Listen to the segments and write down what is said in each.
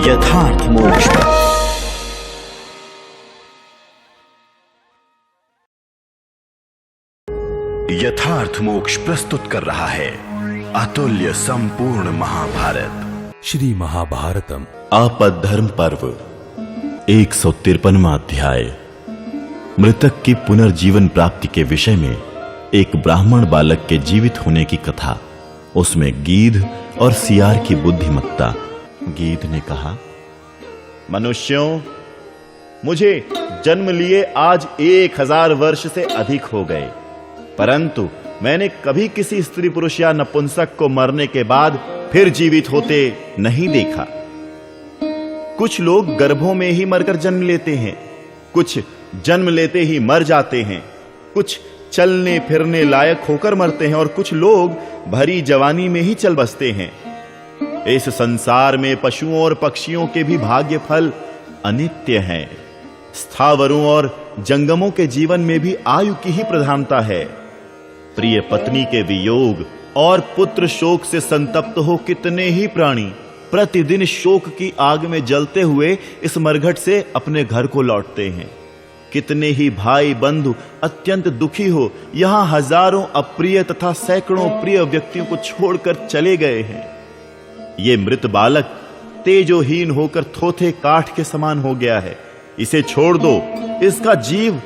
यथार्थ मोक्ष। यथार्थ मोक्ष प्रस्तुत कर रहा है अतुल्य संपूर्ण महाभारत। श्री महाभारतम आपद्धर्म पर्व 153वां अध्याय। मृतक की पुनर्जीवन प्राप्ति के विषय में एक ब्राह्मण बालक के जीवित होने की कथा। उसमें गीध और सियार की बुद्धिमत्ता। गीध ने कहा, मनुष्यों, मुझे जन्म लिए आज 1000 वर्ष से अधिक हो गए, परंतु मैंने कभी किसी स्त्री पुरुष या नपुंसक को मरने के बाद फिर जीवित होते नहीं देखा। कुछ लोग गर्भों में ही मरकर जन्म लेते हैं, कुछ जन्म लेते ही मर जाते हैं, कुछ चलने फिरने लायक होकर मरते हैं और कुछ लोग भरी जवानी में ही चल बसते हैं। इस संसार में पशुओं और पक्षियों के भी भाग्य फल अनित्य हैं। स्थावरों और जंगमों के जीवन में भी आयु की ही प्रधानता है। प्रिय पत्नी के वियोग और पुत्र शोक से संतप्त हो कितने ही प्राणी प्रतिदिन शोक की आग में जलते हुए इस मरघट से अपने घर को लौटते हैं। कितने ही भाई बंधु अत्यंत दुखी हो यहां हजारों अप्रिय तथा सैकड़ों प्रिय व्यक्तियों को छोड़कर चले गए हैं। ये मृत बालक तेजोहीन होकर थोथे काठ के समान हो गया है। इसे छोड़ दो, इसका जीव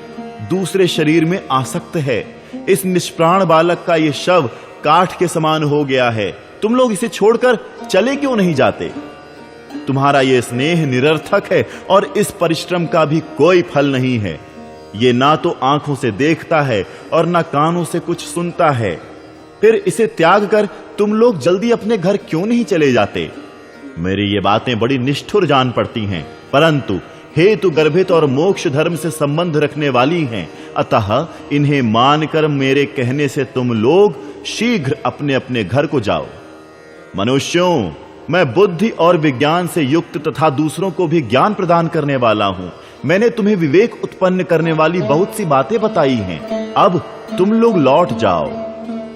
दूसरे शरीर में आसक्त है। इस निष्प्राण बालक का ये शव काठ के समान हो गया है। तुम लोग इसे छोड़कर चले क्यों नहीं जाते? तुम्हारा ये स्नेह निरर्थक है और इस परिश्रम का भी कोई फल नहीं है। ये ना तो आंखों से देखता है और ना कानों से कुछ सुनता है। फिर इसे त्याग कर तुम लोग जल्दी अपने घर क्यों नहीं चले जाते? मेरी ये बातें बड़ी निष्ठुर जान पड़ती हैं, परंतु हेतु गर्भित और मोक्ष धर्म से संबंध रखने वाली हैं। अतः इन्हें मानकर मेरे कहने से तुम लोग शीघ्र अपने अपने घर को जाओ। मनुष्यों, मैं बुद्धि और विज्ञान से युक्त तथा दूसरों को भी ज्ञान प्रदान करने वाला हूं। मैंने तुम्हें विवेक उत्पन्न करने वाली बहुत सी बातें बताई हैं। अब तुम लोग लौट जाओ।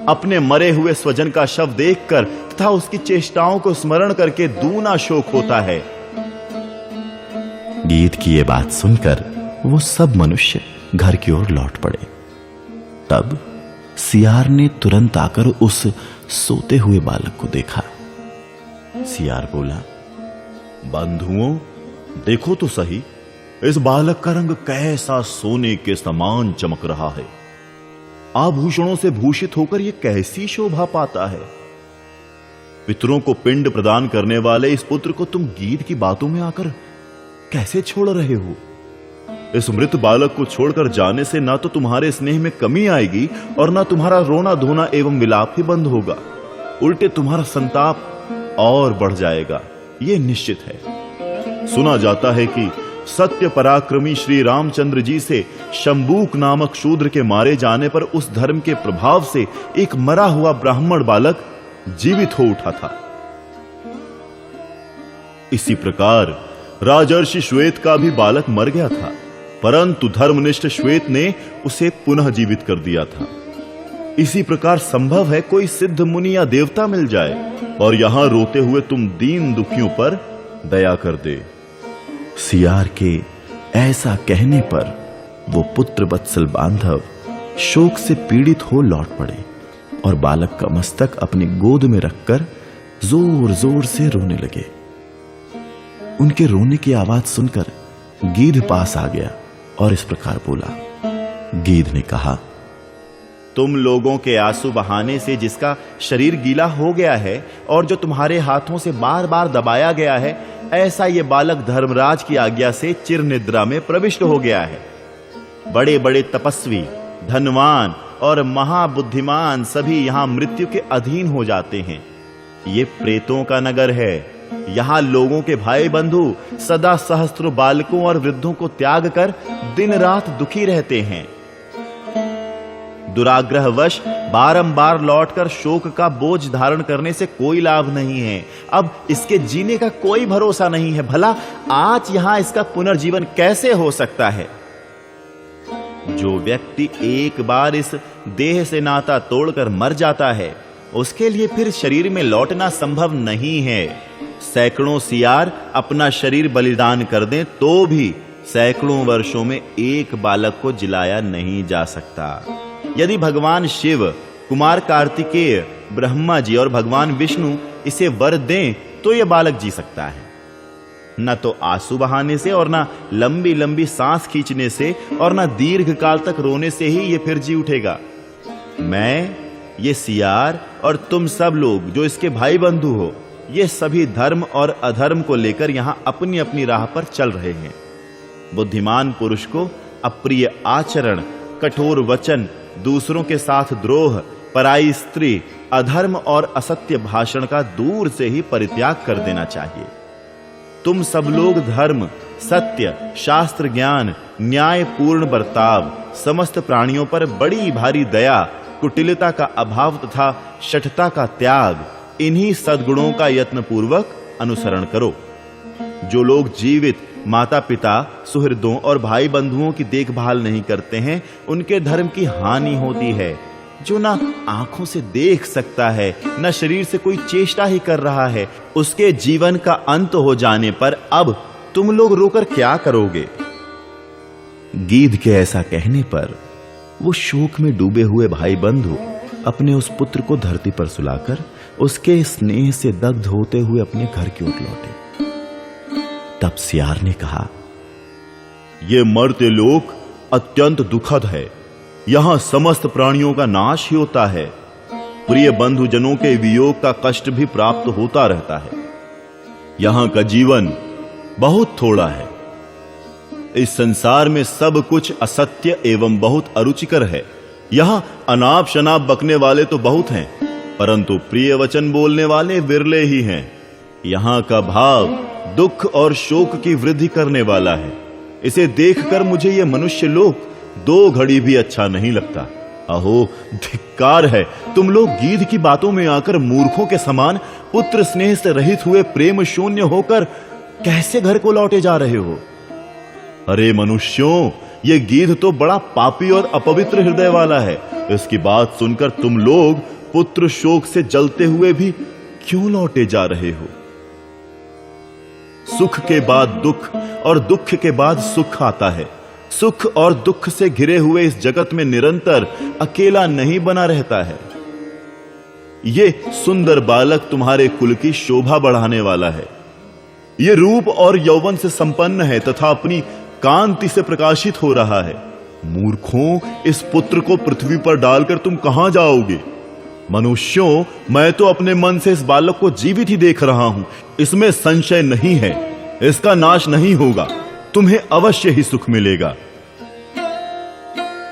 अपने मरे हुए स्वजन का शव देखकर तथा उसकी चेष्टाओं को स्मरण करके दूना शोक होता है। गीध की ये बात सुनकर वो सब मनुष्य घर की ओर लौट पड़े। तब सियार ने तुरंत आकर उस सोते हुए बालक को देखा। सियार बोला, बंधुओं, देखो तो सही, इस बालक का रंग कैसा सोने के समान चमक रहा है। आभूषणों से भूषित होकर यह कैसी शोभा पाता है। पितरों को पिंड प्रदान करने वाले इस पुत्र को तुम गीध की बातों में आकर कैसे छोड़ रहे हो? इस मृत बालक को छोड़कर जाने से ना तो तुम्हारे स्नेह में कमी आएगी और ना तुम्हारा रोना धोना एवं विलाप ही बंद होगा, उल्टे तुम्हारा संताप और बढ़ जाएगा, यह निश्चित है। सुना जाता है कि सत्य पराक्रमी श्री रामचंद्र जी से शंबूक नामक शूद्र के मारे जाने पर उस धर्म के प्रभाव से एक मरा हुआ ब्राह्मण बालक जीवित हो उठा था। इसी प्रकार राजर्षि श्वेत का भी बालक मर गया था, परंतु धर्मनिष्ठ श्वेत ने उसे पुनः जीवित कर दिया था। इसी प्रकार संभव है कोई सिद्ध मुनि या देवता मिल जाए और यहां रोते हुए तुम दीन दुखियों पर दया कर दे। सियार के ऐसा कहने पर वो पुत्र वत्सल बांधव शोक से पीड़ित हो लौट पड़े और बालक का मस्तक अपनी गोद में रखकर जोर जोर से रोने लगे। उनके रोने की आवाज सुनकर गीध पास आ गया और इस प्रकार बोला। गीध ने कहा, तुम लोगों के आंसू बहाने से जिसका शरीर गीला हो गया है और जो तुम्हारे हाथों से बार बार दबाया गया है, ऐसा ये बालक धर्मराज की आज्ञा से चिर निद्रा में प्रविष्ट हो गया है। बड़े बड़े तपस्वी, धनवान और महाबुद्धिमान सभी यहां मृत्यु के अधीन हो जाते हैं। ये प्रेतों का नगर है। यहां लोगों के भाई बंधु सदा सहस्त्रों बालकों और वृद्धों को त्याग कर दिन रात दुखी रहते हैं। दुराग्रहवश बारंबार लौटकर शोक का बोझ धारण करने से कोई लाभ नहीं है। अब इसके जीने का कोई भरोसा नहीं है। भला आज यहां इसका पुनर्जीवन कैसे हो सकता है? जो व्यक्ति एक बार इस देह से नाता तोड़कर मर जाता है, उसके लिए फिर शरीर में लौटना संभव नहीं है। सैकड़ों सियार अपना शरीर बलिदान कर दें तो भी सैकड़ों वर्षों में एक बालक को जिलाया नहीं जा सकता। यदि भगवान शिव, कुमार कार्तिकेय, ब्रह्मा जी और भगवान विष्णु इसे वर दें तो यह बालक जी सकता है। न तो आंसू बहाने से और न लंबी लंबी सांस खींचने से और न दीर्घ काल तक रोने से ही ये फिर जी उठेगा। मैं, ये सियार और तुम सब लोग जो इसके भाई बंधु हो, ये सभी धर्म और अधर्म को लेकर यहां अपनी अपनी राह पर चल रहे हैं। बुद्धिमान पुरुष को अप्रिय आचरण, कठोर वचन, दूसरों के साथ द्रोह, पराई स्त्री, अधर्म और असत्य भाषण का दूर से ही परित्याग कर देना चाहिए। तुम सब लोग धर्म, सत्य, शास्त्र ज्ञान, न्यायपूर्ण बर्ताव, समस्त प्राणियों पर बड़ी भारी दया, कुटिलता का अभाव तथा शठता का त्याग, इन्हीं सद्गुणों का यत्न पूर्वक अनुसरण करो। जो लोग जीवित माता पिता, सुहृदों और भाई बंधुओं की देखभाल नहीं करते हैं, उनके धर्म की हानि होती है। जो ना आंखों से देख सकता है, न शरीर से कोई चेष्टा ही कर रहा है, उसके जीवन का अंत हो जाने पर अब तुम लोग रोकर क्या करोगे? गीध के ऐसा कहने पर वो शोक में डूबे हुए भाई बंधु अपने उस पुत्र को धरती पर सुलाकर उसके स्नेह से दग्ध होते हुए अपने घर की ओर लौटे। तब सियार ने कहा, ये मर्त्य लोक अत्यंत दुखद है। यहां समस्त प्राणियों का नाश ही होता है। प्रिय बंधुजनों के वियोग का कष्ट भी प्राप्त होता रहता है। यहां का जीवन बहुत थोड़ा है। इस संसार में सब कुछ असत्य एवं बहुत अरुचिकर है। यहां अनाप शनाप बकने वाले तो बहुत हैं, परंतु प्रिय वचन बोलने वाले विरले ही हैं। यहां का भाव दुख और शोक की वृद्धि करने वाला है। इसे देखकर मुझे यह मनुष्य लोक 2 घड़ी भी अच्छा नहीं लगता। अहो धिक्कार है, तुम लोग गीध की बातों में आकर मूर्खों के समान पुत्र स्नेह से रहित हुए प्रेम शून्य होकर कैसे घर को लौटे जा रहे हो? अरे मनुष्यों, ये गीध तो बड़ा पापी और अपवित्र हृदय वाला है। इसकी बात सुनकर तुम लोग पुत्र शोक से जलते हुए भी क्यों लौटे जा रहे हो? सुख के बाद दुख और दुख के बाद सुख आता है। सुख और दुख से घिरे हुए इस जगत में निरंतर अकेला नहीं बना रहता है। ये सुंदर बालक तुम्हारे कुल की शोभा बढ़ाने वाला है। ये रूप और यौवन से संपन्न है तथा अपनी कांति से प्रकाशित हो रहा है। मूर्खों, इस पुत्र को पृथ्वी पर डालकर तुम कहां जाओगे? मनुष्यों, मैं तो अपने मन से इस बालक को जीवित ही देख रहा हूं। इसमें संशय नहीं है, इसका नाश नहीं होगा। तुम्हें अवश्य ही सुख मिलेगा।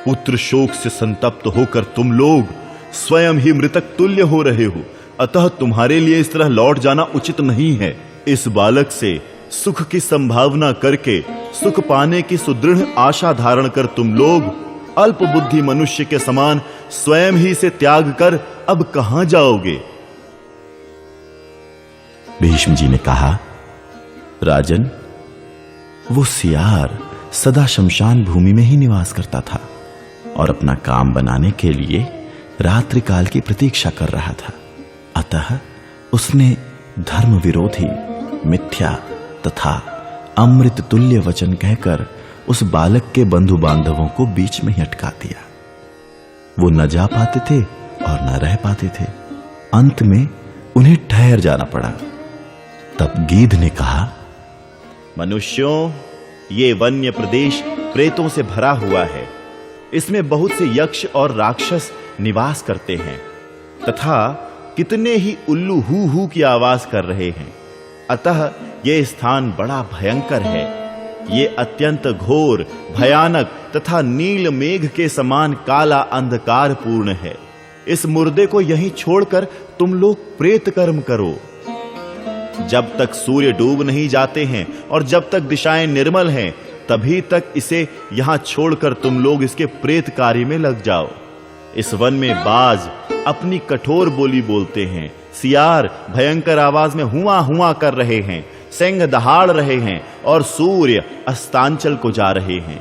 पुत्र शोक से संतप्त होकर तुम लोग स्वयं ही मृतक तुल्य हो रहे हो, अतः तुम्हारे लिए इस तरह लौट जाना उचित नहीं है। इस बालक से सुख की संभावना करके सुख पाने की सुदृढ़ आशा धारण कर तुम लोग अल्प बुद्धि मनुष्य के समान स्वयं ही से त्याग कर अब कहां जाओगे? भीष्म जी ने कहा, राजन, वो सियार सदा शमशान भूमि में ही निवास करता था और अपना काम बनाने के लिए रात्रि काल की प्रतीक्षा कर रहा था। अतः उसने धर्म विरोधी, मिथ्या तथा अमृत तुल्य वचन कहकर उस बालक के बंधु बांधवों को बीच में ही अटका दिया। वो न जा पाते थे और न रह पाते थे। अंत में उन्हें ठहर जाना पड़ा। तब गीध ने कहा, मनुष्यों, ये वन्य प्रदेश प्रेतों से भरा हुआ है। इसमें बहुत से यक्ष और राक्षस निवास करते हैं तथा कितने ही उल्लू हू हू की आवाज कर रहे हैं। अतः यह स्थान बड़ा भयंकर है। ये अत्यंत घोर, भयानक तथा नील मेघ के समान काला अंधकार पूर्ण है। इस मुर्दे को यहीं छोड़कर तुम लोग प्रेत कर्म करो। जब तक सूर्य डूब नहीं जाते हैं और जब तक दिशाएं निर्मल हैं, तभी तक इसे यहां छोड़कर तुम लोग इसके प्रेत कार्य में लग जाओ। इस वन में बाज अपनी कठोर बोली बोलते हैं। सियार भयंकर आवाज में हुआ हुआ कर रहे हैं। सिंह दहाड़ रहे हैं और सूर्य अस्तांचल को जा रहे हैं।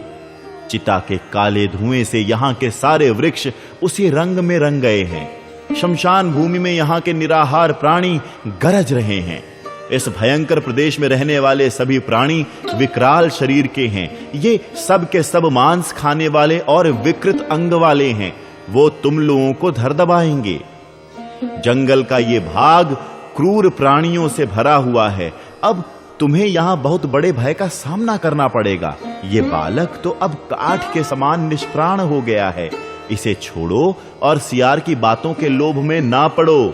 चिता के काले धुएं से यहां के सारे वृक्ष उसी रंग में रंग गए हैं। शमशान भूमि में यहाँ के निराहार प्राणी गरज रहे हैं। इस भयंकर प्रदेश में रहने वाले सभी प्राणी विकराल शरीर के हैं। ये सब के सब मांस खाने वाले और विकृत अंग वाले हैं। वो तुम लोगों को धर दबाएंगे। जंगल का ये भाग क्रूर प्राणियों से भरा हुआ है। अब तुम्हें यहां बहुत बड़े भय का सामना करना पड़ेगा। ये बालक तो अब काठ के समान निष्प्राण हो गया है। इसे छोड़ो और सियार की बातों के लोभ में ना पड़ो।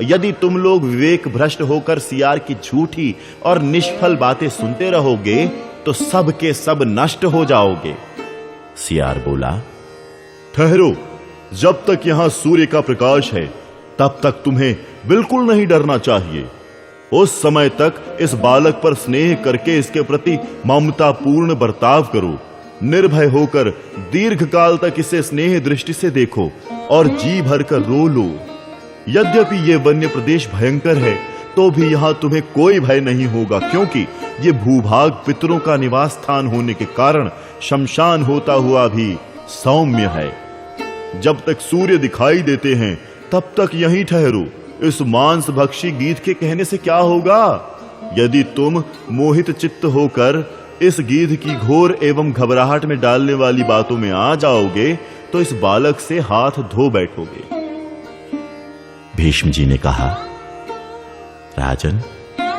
यदि तुम लोग विवेक भ्रष्ट होकर सियार की झूठी और निष्फल बातें सुनते रहोगे तो सब के सब नष्ट हो जाओगे। सियार बोला, ठहरो, जब तक यहां सूर्य का प्रकाश है तब तक तुम्हें बिल्कुल नहीं डरना चाहिए। उस समय तक इस बालक पर स्नेह करके इसके प्रति ममतापूर्ण बर्ताव करो। निर्भय होकर दीर्घ काल तक इसे स्नेह दृष्टि से देखो और जी भरकर रो लो। यद्यपि ये वन्य प्रदेश भयंकर है तो भी यहां तुम्हें कोई भय नहीं होगा, क्योंकि ये भूभाग पितरों का निवास स्थान होने के कारण शमशान होता हुआ भी सौम्य है। जब तक सूर्य दिखाई देते हैं तब तक यहीं ठहरो। इस मांस भक्षी गीध के कहने से क्या होगा? यदि तुम मोहित चित्त होकर इस गीध की घोर एवं घबराहट में डालने वाली बातों में आ जाओगे तो इस बालक से हाथ धो बैठोगे। भीष्म जी ने कहा, राजन,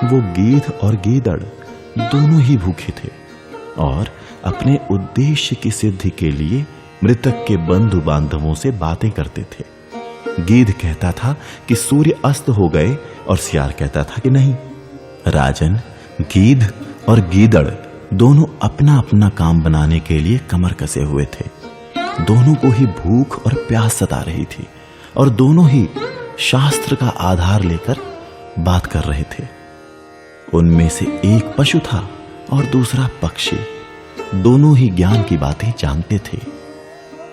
वो गीध और गीदड़ दोनों ही भूखे थे और अपने उद्देश्य की सिद्धि के लिए मृतक के बंधु बांधवों से बातें करते थे। गीध कहता था कि सूर्य अस्त हो गए और सियार कहता था कि नहीं। राजन, गीध और गीदड़ दोनों अपना अपना काम बनाने के लिए कमर कसे हुए थे। दोनों को ही भूख और प्यास सता रही थी और दोनों ही शास्त्र का आधार लेकर बात कर रहे थे। उनमें से एक पशु था और दूसरा पक्षी। दोनों ही ज्ञान की बातें जानते थे।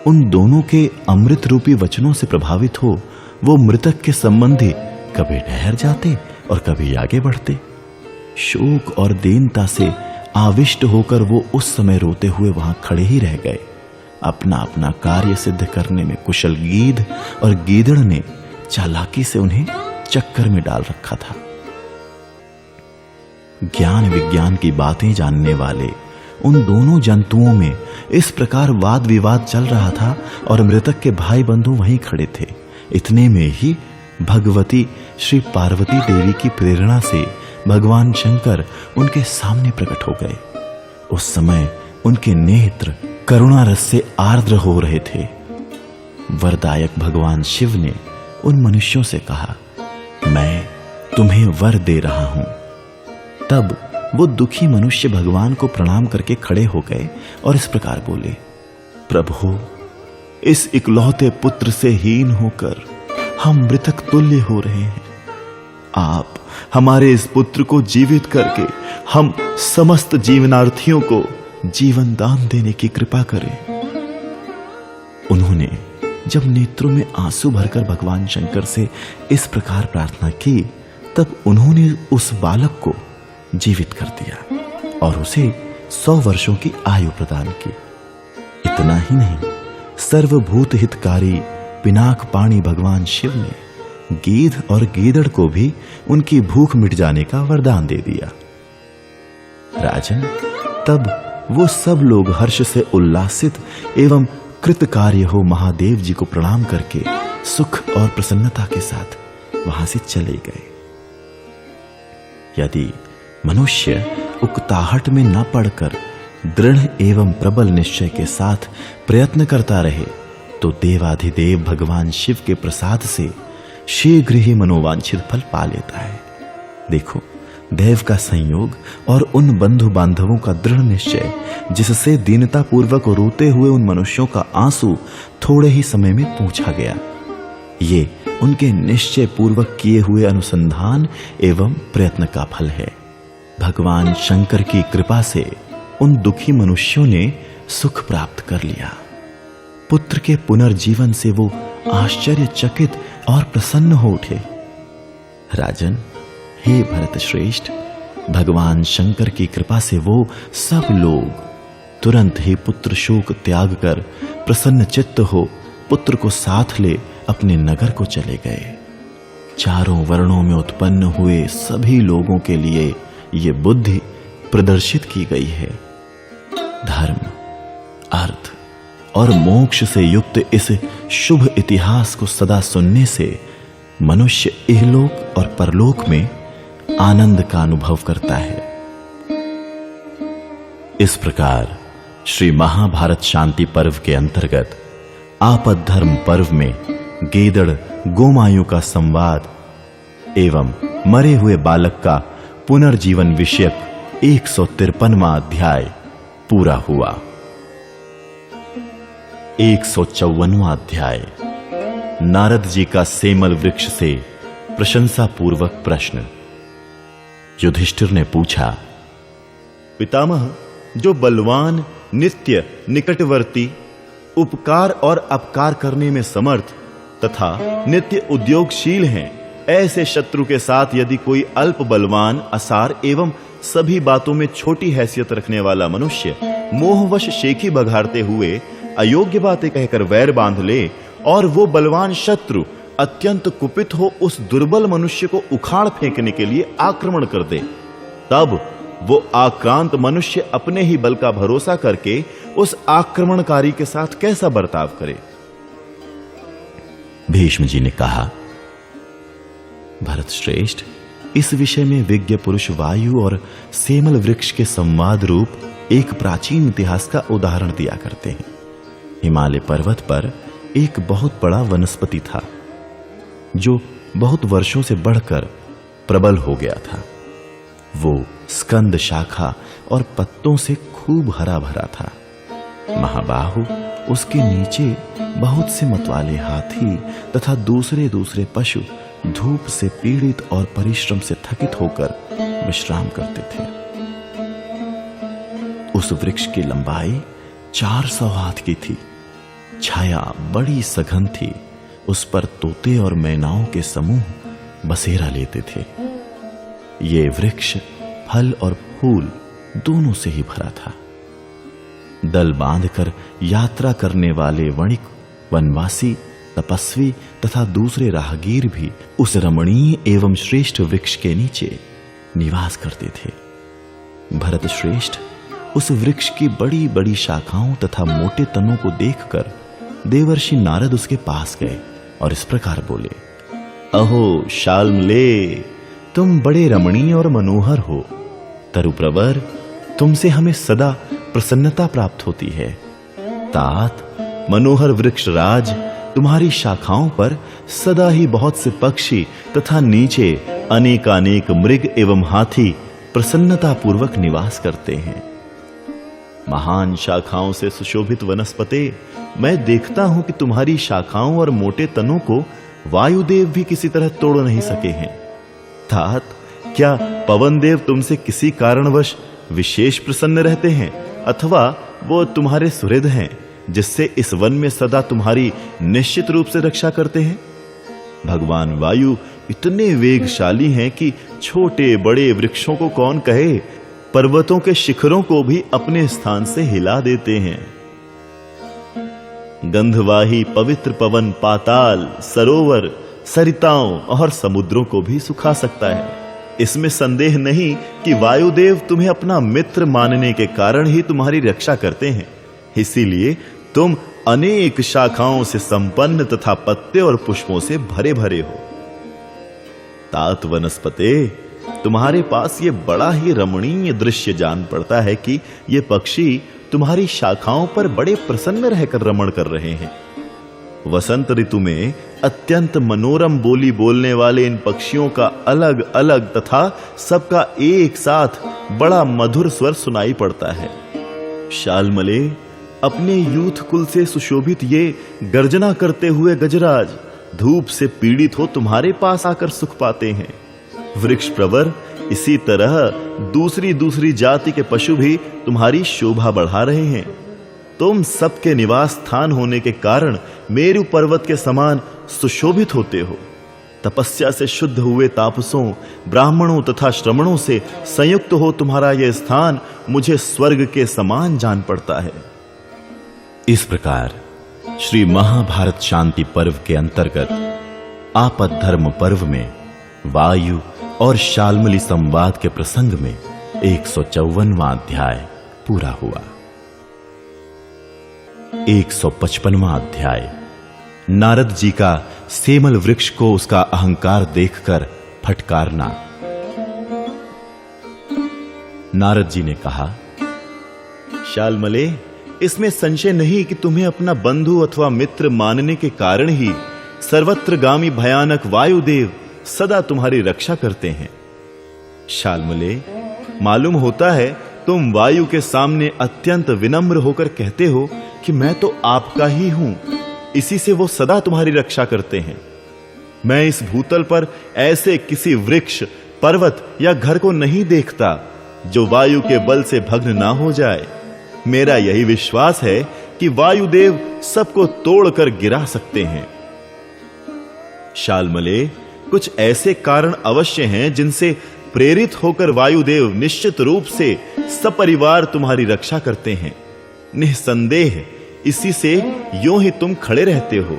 उन दोनों के अमृत रूपी वचनों से प्रभावित हो वो मृतक के संबंधी कभी ठहर जाते और कभी आगे बढ़ते। शोक और दीनता से आविष्ट होकर वो उस समय रोते हुए वहां खड़े ही रह गए। अपना अपना कार्य सिद्ध करने में कुशल गीध और गीदड़ ने चालाकी से उन्हें चक्कर में डाल रखा था। ज्ञान विज्ञान की बातें जानने वाले उन दोनों जंतुओं में इस प्रकार वाद विवाद चल रहा था और मृतक के भाई बंधु वहीं खड़े थे। इतने में ही भगवती श्री पार्वती देवी की प्रेरणा से भगवान शंकर उनके सामने प्रकट हो गए। उस समय उनके नेत्र करुणा रस से आर्द्र हो रहे थे। वरदायक भगवान शिव ने उन मनुष्यों से कहा, मैं तुम्हें वर दे रहा हूं। तब वो दुखी मनुष्य भगवान को प्रणाम करके खड़े हो गए और इस प्रकार बोले, प्रभु, इस इकलौते पुत्र से हीन होकर हम मृतक तुल्य हो रहे हैं। आप हमारे इस पुत्र को जीवित करके हम समस्त जीवनार्थियों को जीवन दान देने की कृपा करें। उन्होंने जब नेत्रों में आंसू भरकर भगवान शंकर से इस प्रकार प्रार्थना की, तब उन्होंने उस बालक को जीवित कर दिया और उसे 100 वर्षों की आयु प्रदान की। इतना ही नहीं, सर्वभूत हितकारी पिनाक पाणी भगवान शिव ने गीध और गीदड़ को भी उनकी भूख मिट जाने का वरदान दे दिया। राजन, तब वो सब लोग हर्ष से उल्लासित एवं कृतकार्य हो महादेव जी को प्रणाम करके सुख और प्रसन्नता के साथ वहां से चले गए। यदि मनुष्य उकताहट में न पड़कर दृढ़ एवं प्रबल निश्चय के साथ प्रयत्न करता रहे तो देवाधिदेव भगवान शिव के प्रसाद से शीघ्र ही मनोवांछित फल पा लेता है। देखो, देव का संयोग और उन बंधु बांधवों का दृढ़ निश्चय जिससे दीनता पूर्वक रोते हुए उन मनुष्यों का आंसू थोड़े ही समय में पूंछा गया, ये उनके निश्चय पूर्वक किए हुए अनुसंधान एवं प्रयत्न का फल है। भगवान शंकर की कृपा से उन दुखी मनुष्यों ने सुख प्राप्त कर लिया। पुत्र के पुनर्जीवन से वो आश्चर्यचकित और प्रसन्न हो उठे। राजन, हे भरत श्रेष्ठ, भगवान शंकर की कृपा से वो सब लोग तुरंत ही पुत्र शोक त्याग कर प्रसन्न चित्त हो पुत्र को साथ ले अपने नगर को चले गए। चारों वर्णों में उत्पन्न हुए सभी लोगों के लिए ये बुद्धि प्रदर्शित की गई है। धर्म, अर्थ और मोक्ष से युक्त इस शुभ इतिहास को सदा सुनने से मनुष्य इहलोक और परलोक में आनंद का अनुभव करता है। इस प्रकार श्री महाभारत शांति पर्व के अंतर्गत आपद धर्म पर्व में गीदड़ गोमायु का संवाद एवं मरे हुए बालक का पुनर्जीवन विषयक 153वां अध्याय पूरा हुआ। 154वां अध्याय नारद जी का सेमल वृक्ष से प्रशंसा पूर्वक प्रश्न। युधिष्ठिर ने पूछा, पितामह, जो बलवान, नित्य, निकटवर्ती, उपकार और अपकार करने में समर्थ तथा नित्य उद्योगशील हैं, ऐसे शत्रु के साथ यदि कोई अल्प बलवान, असार एवं सभी बातों में छोटी हैसियत रखने वाला मनुष्य मोहवश शेखी बघारते हुए अयोग्य बातें कहकर वैर बांध ले और वो बलवान शत्रु अत्यंत कुपित हो उस दुर्बल मनुष्य को उखाड़ फेंकने के लिए आक्रमण कर दे, तब वो आक्रांत मनुष्य अपने ही बल का भरोसा करके उस आक्रमणकारी के साथ कैसा बर्ताव करे? भीष्म जी ने कहा, भरत श्रेष्ठ, इस विषय में विज्ञ पुरुष वायु और सेमल वृक्ष के संवाद रूप एक प्राचीन इतिहास का उदाहरण दिया करते हैं। हिमालय पर्वत पर एक बहुत बड़ा वनस्पति था जो बहुत वर्षों से बढ़कर प्रबल हो गया था। वो स्कंद, शाखा और पत्तों से खूब हरा भरा था। महाबाहु, उसके नीचे बहुत से मतवाले हाथी तथा दूसरे दूसरे पशु धूप से पीड़ित और परिश्रम से थकित होकर विश्राम करते थे। उस वृक्ष की लंबाई 400 हाथ की थी। छाया बड़ी सघन थी। उस पर तोते और मैनाओं के समूह बसेरा लेते थे। ये वृक्ष फल और फूल दोनों से ही भरा था। दल बांधकर यात्रा करने वाले वणिक, वनवासी, तपस्वी तथा दूसरे राहगीर भी उस रमणीय एवं श्रेष्ठ वृक्ष के नीचे निवास करते थे। भरत श्रेष्ठ उस वृक्ष की बड़ी बड़ी शाखाओं तथा मोटे तनों को देखकर देवर्षि नारद उसके पास गए और इस प्रकार बोले, अहो शाल्मले, तुम बड़े रमणीय और मनोहर हो। तरुप्रवर, तुमसे हमें सदा प्रसन्नता प्राप्त होती है। तात, मनोहर वृक्ष राज, तुम्हारी शाखाओं पर सदा ही बहुत से पक्षी तथा नीचे अनेकानेक मृग एवं हाथी प्रसन्नता पूर्वक निवास करते हैं। महान शाखाओं से सुशोभित वनस्पते, मैं देखता हूं कि तुम्हारी शाखाओं और मोटे तनों को वायुदेव भी किसी तरह तोड़ नहीं सके हैं। तात, क्या पवन देव तुमसे किसी कारणवश विशेष प्रसन्न रहते हैं अथवा वो तुम्हारे सुहृद हैं जिससे इस वन में सदा तुम्हारी निश्चित रूप से रक्षा करते हैं? भगवान वायु इतने वेगशाली हैं कि छोटे बड़े वृक्षों को कौन कहे, पर्वतों के शिखरों को भी अपने स्थान से हिला देते हैं। गंधवाही पवित्र पवन पाताल, सरोवर, सरिताओं और समुद्रों को भी सुखा सकता है। इसमें संदेह नहीं कि वायुदेव तुम्हें अपना मित्र मानने के कारण ही तुम्हारी रक्षा करते हैं। इसीलिए तुम अनेक शाखाओं से संपन्न तथा पत्ते और पुष्पों से भरे भरे हो। तात वनस्पते, तुम्हारे पास ये बड़ा ही रमणीय दृश्य जान पड़ता है कि ये पक्षी तुम्हारी शाखाओं पर बड़े प्रसन्न रहकर रमण कर रहे हैं। वसंत ऋतु में अत्यंत मनोरम बोली बोलने वाले इन पक्षियों का अलग अलग तथा सबका एक साथ बड़ा मधुर स्वर सुनाई पड़ता है। शाल्मले, अपने यूथ कुल से सुशोभित ये गर्जना करते हुए गजराज धूप से पीड़ित हो तुम्हारे पास आकर सुख पाते हैं। वृक्ष प्रवर, इसी तरह दूसरी दूसरी जाति के पशु भी तुम्हारी शोभा बढ़ा रहे हैं। तुम सबके निवास स्थान होने के कारण मेरु पर्वत के समान सुशोभित होते हो। तपस्या से शुद्ध हुए तापसों, ब्राह्मणों तथा श्रमणों से संयुक्त हो तुम्हारा यह स्थान मुझे स्वर्ग के समान जान पड़ता है। इस प्रकार श्री महाभारत शांति पर्व के अंतर्गत आपद्धर्म पर्व में वायु और शाल्मली संवाद के प्रसंग में 154वां अध्याय पूरा हुआ। 155वां अध्याय नारद जी का सेमल वृक्ष को उसका अहंकार देखकर फटकारना। नारद जी ने कहा, शाल्मले, इसमें संशय नहीं कि तुम्हें अपना बंधु अथवा मित्र मानने के कारण ही सर्वत्रगामी भयानक वायुदेव सदा तुम्हारी रक्षा करते हैं। शाल्मले, मालूम होता है तुम वायु के सामने अत्यंत विनम्र होकर कहते हो कि मैं तो आपका ही हूं, इसी से वो सदा तुम्हारी रक्षा करते हैं। मैं इस भूतल पर ऐसे किसी वृक्ष, पर्वत या घर को नहीं देखता जो वायु के बल से भग्न ना हो जाए। मेरा यही विश्वास है कि वायुदेव सबको तोड़कर गिरा सकते हैं। शाल्मले, कुछ ऐसे कारण अवश्य हैं जिनसे प्रेरित होकर वायुदेव निश्चित रूप से सपरिवार तुम्हारी रक्षा करते हैं। निस्संदेह इसी से यूं ही तुम खड़े रहते हो।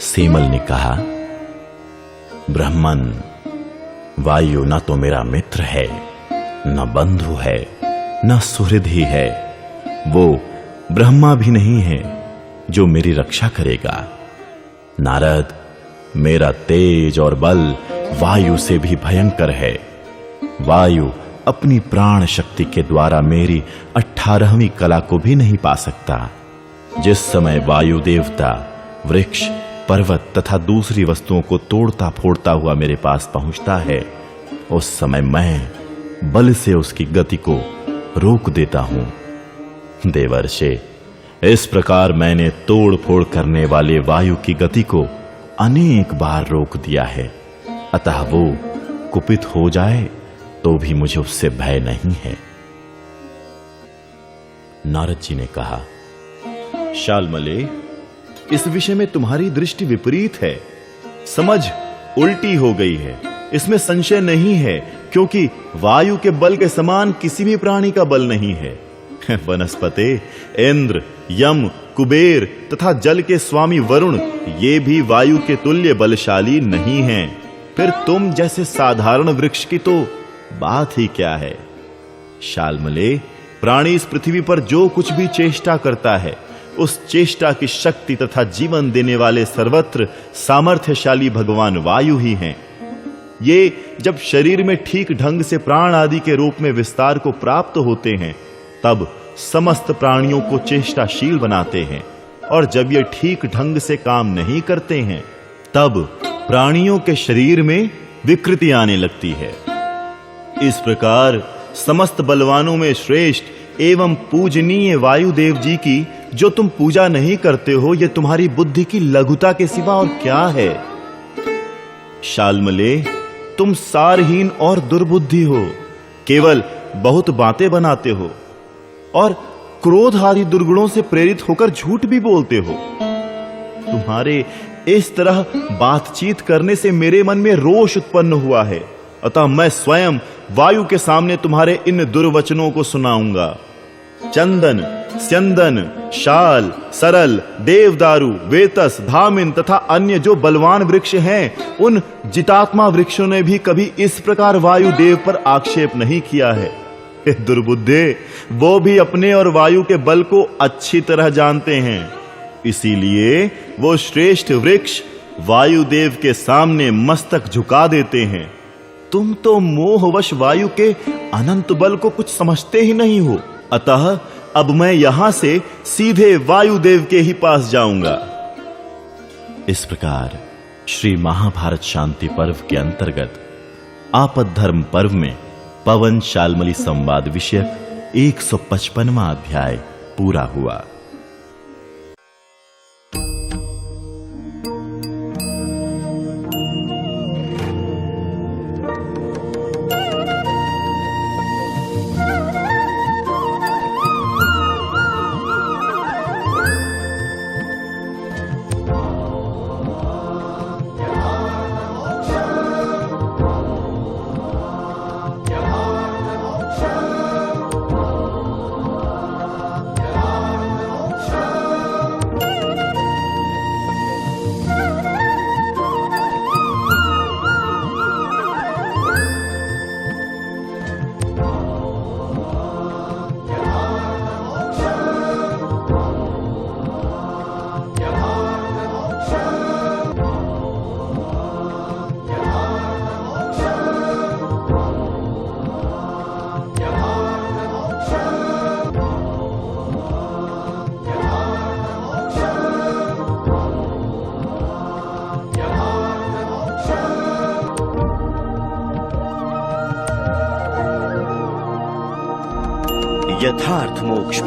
सेमल ने कहा, ब्राह्मण, वायु न तो मेरा मित्र है, न बंधु है, न सुहृद है। वो ब्रह्मा भी नहीं है जो मेरी रक्षा करेगा। नारद, मेरा तेज और बल वायु से भी भयंकर है। वायु अपनी प्राण शक्ति के द्वारा मेरी 18वीं कला को भी नहीं पा सकता। जिस समय वायु देवता वृक्ष, पर्वत तथा दूसरी वस्तुओं को तोड़ता फोड़ता हुआ मेरे पास पहुंचता है, उस समय मैं बल से उसकी गति को रोक देता हूं। देवर्षे, इस प्रकार मैंने तोड़ फोड़ करने वाले वायु की गति को अनेक बार रोक दिया है। अतः वो कुपित हो जाए तो भी मुझे उससे भय नहीं है। नारद जी ने कहा, शाल्मले, इस विषय में तुम्हारी दृष्टि विपरीत है, समझ उल्टी हो गई है। इसमें संशय नहीं है, क्योंकि वायु के बल के समान किसी भी प्राणी का बल नहीं है। वनस्पति, इंद्र, यम, कुबेर तथा जल के स्वामी वरुण ये भी वायु के तुल्य बलशाली नहीं हैं। फिर तुम जैसे साधारण वृक्ष की तो बात ही क्या है। शाल्मले, प्राणी इस पृथ्वी पर जो कुछ भी चेष्टा करता है, उस चेष्टा की शक्ति तथा जीवन देने वाले सर्वत्र सामर्थ्यशाली भगवान वायु ही हैं। ये जब शरीर में ठीक ढंग से प्राण आदि के रूप में विस्तार को प्राप्त होते हैं, तब समस्त प्राणियों को चेष्टाशील बनाते हैं, और जब ये ठीक ढंग से काम नहीं करते हैं, तब प्राणियों के शरीर में विकृति आने लगती है। इस प्रकार समस्त बलवानों में श्रेष्ठ एवं पूजनीय वायुदेव जी की जो तुम पूजा नहीं करते हो, यह तुम्हारी बुद्धि की लघुता के सिवा और क्या है। शाल्मले, तुम सारहीन और दुर्बुद्धि हो, केवल बहुत बातें बनाते हो और क्रोध आदि दुर्गुणों से प्रेरित होकर झूठ भी बोलते हो। तुम्हारे इस तरह बातचीत करने से मेरे मन में रोष उत्पन्न हुआ है, अतः मैं स्वयं वायु के सामने तुम्हारे इन दुर्वचनों को सुनाऊंगा। चंदन, स्यंदन, शाल, सरल, देवदारू, वेतस, धामिन तथा अन्य जो बलवान वृक्ष हैं, उन जितात्मा वृक्षों ने भी कभी इस प्रकार वायु देव पर आक्षेप नहीं किया है। दुर्बुद्धे, वो भी अपने और वायु के बल को अच्छी तरह जानते हैं, इसीलिए वो श्रेष्ठ वृक्ष वायुदेव के सामने मस्तक झुका देते हैं। तुम तो मोहवश वायु के अनंत बल को कुछ समझते ही नहीं हो। अतः अब मैं यहां से सीधे वायुदेव के ही पास जाऊंगा। इस प्रकार श्री महाभारत शांति पर्व के अंतर्गत आपद्धर्म पर्व में पवन शाल्मली संवाद विषयक 155वां अध्याय पूरा हुआ। यथार्थ मोक्ष।